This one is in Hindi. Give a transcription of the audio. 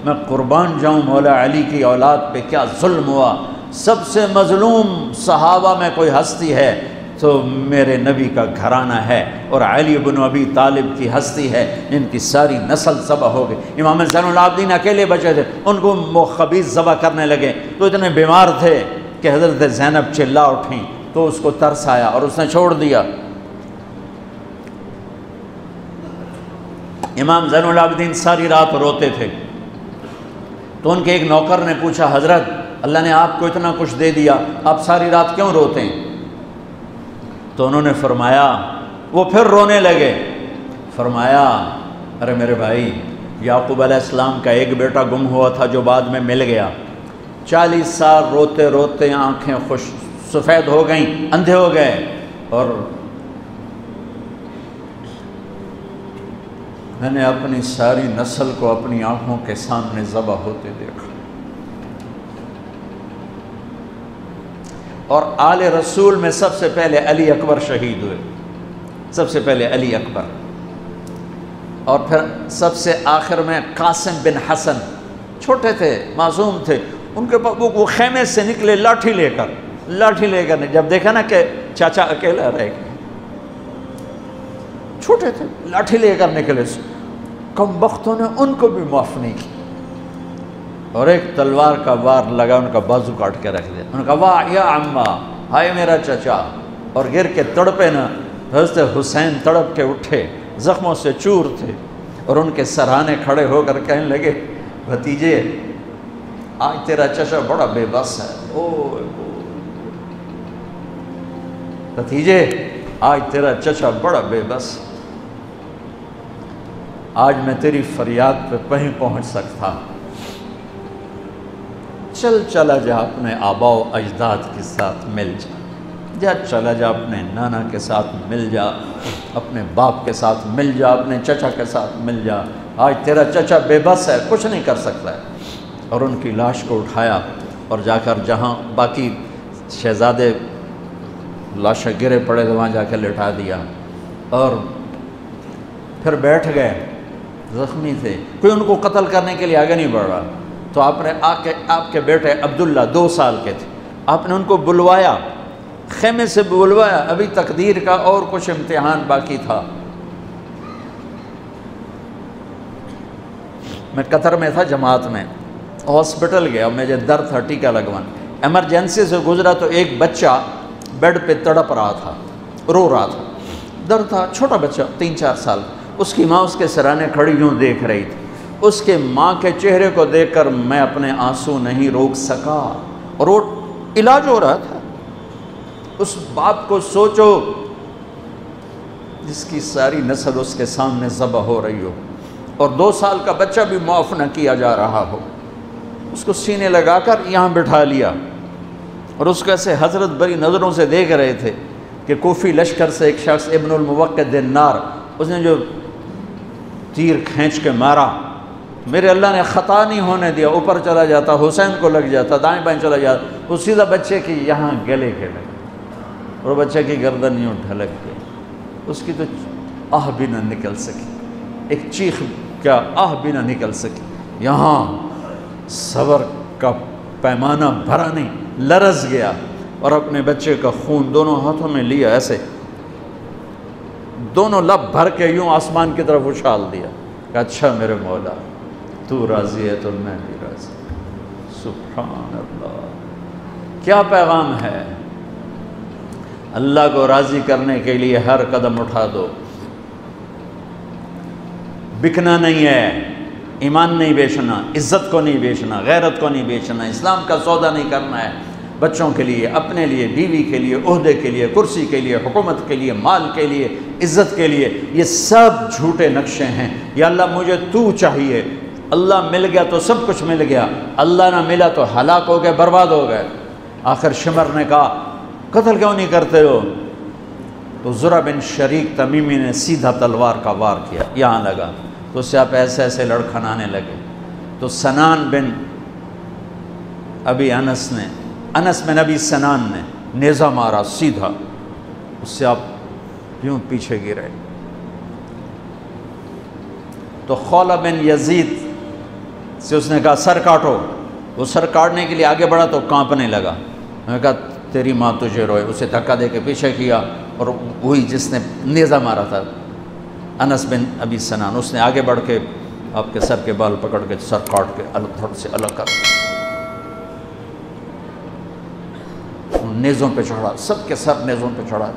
मैं कुर्बान जाऊँ मौला अली की औलाद पे, क्या जुल्म हुआ। सबसे मजलूम सहाबा में कोई हस्ती है तो मेरे नबी का घराना है, और अली इब्न अबी तालिब की हस्ती है जिनकी सारी नस्ल ज़बह हो गई। इमाम ज़ैनुल आबिदीन अकेले बचे थे, उनको मुख़ब्बिस ज़बह करने लगे तो इतने बीमार थे कि हज़रत ज़ैनब चिल्ला उठी, तो उसको तरस आया और उसने छोड़ दिया। इमाम ज़ैनुल आबिदीन सारी रात रोते थे, तो उनके एक नौकर ने पूछा, हज़रत अल्लाह ने आपको इतना कुछ दे दिया, आप सारी रात क्यों रोते हैं? तो उन्होंने फरमाया, वो फिर रोने लगे, फरमाया अरे मेरे भाई, याकूब अलैहिस्सलाम का एक बेटा गुम हुआ था जो बाद में मिल गया। 40 साल रोते रोते आंखें खुश सफ़ेद हो गईं, अंधे हो गए, और मैंने अपनी सारी नस्ल को अपनी आंखों के सामने ज़बह होते देखा। और आले रसूल में सबसे पहले अली अकबर शहीद हुए, सबसे पहले अली अकबर, और फिर सबसे आखिर में कासिम बिन हसन, छोटे थे, मासूम थे, उनके पास वो खेमे से निकले लाठी लेकर, जब देखा ना कि चाचा अकेला रह गए, छोटे थे, लाठी लेकर निकले। कम वक्तों ने उनको भी माफ़ नहीं की, और एक तलवार का वार लगा, उनका बाजू काट के रख दिया। उनका वाह या अम्मा, हाय मेरा चचा, और गिर के तड़पे ना। हज़रत हुसैन तड़प के उठे, ज़ख्मों से चूर थे, और उनके सराहने खड़े होकर कहने लगे, भतीजे आज तेरा चचा बड़ा बेबस है। ओ भतीजे, आज तेरा चचा बड़ा बेबस, आज मैं तेरी फरियाद पे कहीं पहुंच सकता। चल चला जा अपने आबाओ अजदाद के साथ मिल जा, चला जा अपने नाना के साथ मिल जा, अपने बाप के साथ मिल जा, अपने चचा के साथ मिल जा। आज तेरा चचा बेबस है, कुछ नहीं कर सकता है। और उनकी लाश को उठाया और जाकर जहाँ बाकी शहजादे लाशें गिरे पड़े थे वहाँ जाकर लिटा दिया, और फिर बैठ गए, ज़ख्मी थे, कोई उनको कत्ल करने के लिए आगे नहीं बढ़ रहा। तो आपने आपके बेटे अब्दुल्ला 2 साल के थे, आपने उनको बुलवाया, खेमे से बुलवाया, अभी तकदीर का और कुछ इम्तिहान बाकी था। मैं कतर में था जमात में, हॉस्पिटल गया, मुझे दर्द था, टीका लगवाना, एमरजेंसी से गुजरा तो एक बच्चा बेड पे तड़प रहा था, रो रहा था, दर्द था, छोटा बच्चा 3-4 साल। उसकी माँ उसके सराहने खड़ी यूँ देख रही थी। उसके माँ के चेहरे को देखकर मैं अपने आंसू नहीं रोक सका, और वो इलाज हो रहा था। उस बाप को सोचो जिसकी सारी नस्ल उसके सामने ज़बह हो रही हो, और 2 साल का बच्चा भी माफ़ न किया जा रहा हो। उसको सीने लगाकर यहाँ बिठा लिया, और उसको ऐसे हज़रत बड़ी नज़रों से देख रहे थे कि कोफ़ी लश्कर से एक शख्स इब्नुल मुवक्किद दिन्नार, उसने जो तीर खींच के मारा, मेरे अल्लाह ने ख़ता नहीं होने दिया, ऊपर चला जाता, हुसैन को लग जाता, दाएं बाएं चला जाता, वो सीधा बच्चे की यहाँ गले के लगे, और बच्चे की गर्दन यूँ ढलक गई। उसकी तो आह भी ना निकल सकी, एक चीख क्या आह भी ना निकल सकी। यहाँ सब्र का पैमाना भरा नहीं, लरस गया, और अपने बच्चे का खून दोनों हाथों में लिया, ऐसे दोनों लब भर के यूँ आसमान की तरफ उछाल दिया। अच्छा मेरे मौला, तू राज़ी है तो मैं भी राज़ी। सुभान अल्लाह, क्या पैगाम है। अल्लाह को राज़ी करने के लिए हर कदम उठा दो। बिकना नहीं है, ईमान नहीं बेचना, इज़्ज़त को नहीं बेचना, गैरत को नहीं बेचना, इस्लाम का सौदा नहीं करना है। बच्चों के लिए, अपने लिए, बीवी के लिए, ओहदे के लिए, कुर्सी के लिए, हुकूमत के लिए, माल के लिए, इज़्ज़त के लिए, ये सब झूठे नक्शे हैं। या अल्लाह मुझे तू चाहिए, अल्लाह मिल गया तो सब कुछ मिल गया, अल्लाह ना मिला तो हलाक हो गए, बर्बाद हो गए। आखिर शिमर ने कहा कत्ल क्यों नहीं करते हो? तो ज़ुरा बिन शरीक तमीमी ने सीधा तलवार का वार किया, यहाँ लगा, तो उससे आप ऐसे ऐसे लड़खड़ाने लगे। तो सनान बिन अभी अनस में नबी सनान ने नेज़ा मारा सीधा, उससे आप यूँ पीछे गिरे। तो खौला बिन यजीद से उसने कहा सर काटो। वो सर काटने के लिए आगे बढ़ा तो कांपने लगा। मैंने कहा तेरी माँ तुझे रोए। उसे धक्का दे के पीछे किया और वही जिसने नेज़ा मारा था अनस बिन अबी सनान, उसने आगे बढ़ के आपके सर के बाल पकड़ के सर काट के अलग थोड़े से अलग कर नेज़ों पे चढ़ा, सबके सर नेज़ों पे चढ़ा।